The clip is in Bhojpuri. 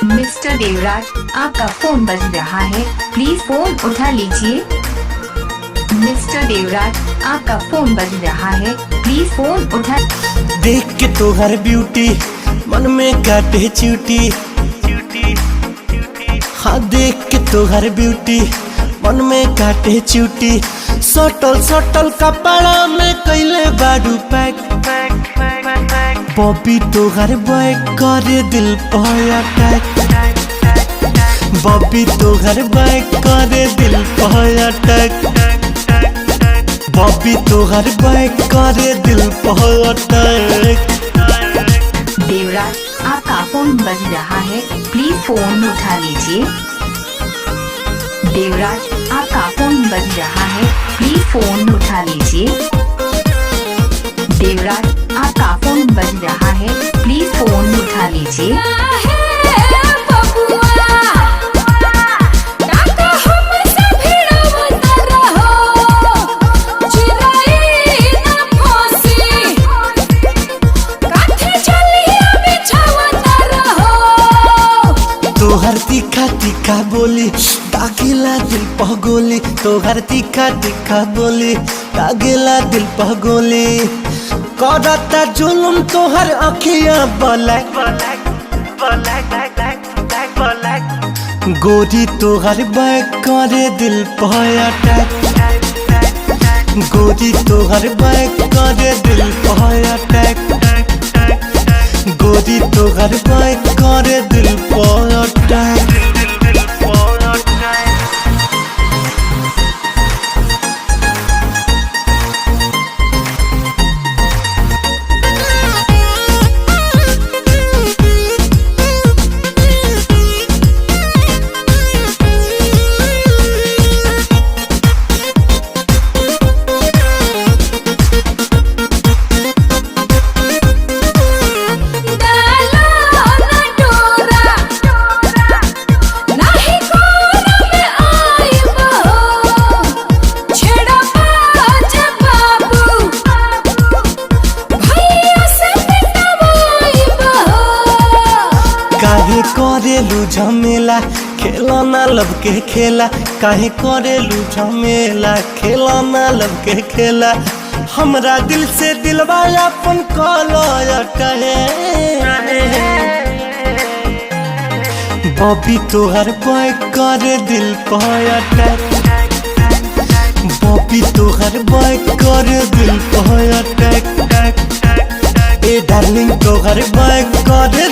मिस्टर देवराज, आपका फोन बज रहा है, प्लीज फोन उठा लीजिए। मिस्टर देवराज, आपका फोन बज रहा है, प्लीज फोन उठा। देख के तो हर ब्यूटी मन में काटे चूटी, हाँ देख के तो हर ब्यूटी मन में काटे चूटी। सटल सटल कपड़ा में कैले बारू पैक, बॉबी तो हर बॉय करे दिल पर अटैक, बॉबी तो हर बॉय करे दिल पर अटैक, बॉबी तो हर बॉय करे दिल पर अटैक। देवराज, आपका फोन बज रहा है, प्लीज फोन उठा लीजिए। देवराज, आपका फोन बज रहा है, प्लीज फोन उठा लीजिए। देवराज, आपका फोन बज रहा है, प्लीज फोन उठा लीजिए। तोहर तीखा तीखा बोली दागेला दिल पर गोली, तोहर तीखा तीखा बोली दागेला दिल पर गोली। करता जुलुम तोहर अखियां ब्लैक, गोरी तोहर बैक करे दिल पर अटैक, गोरी तोहर बैक करे दिल पर अटैक, गोरी तोहर बैक करे दिल पर अटैक। काहे करेलू झमेला खेला ना लब के खेला, काहे करेलू झमेला खेला ना लब के खेला। हमरा दिल से दिलवा अपन कलटे, बॉबी तोहर बॉय करे दिल पर अटैक, बॉबी तोहर बॉय करे दिल पर अटैक। ए डार्लिंग तोहर बॉय करे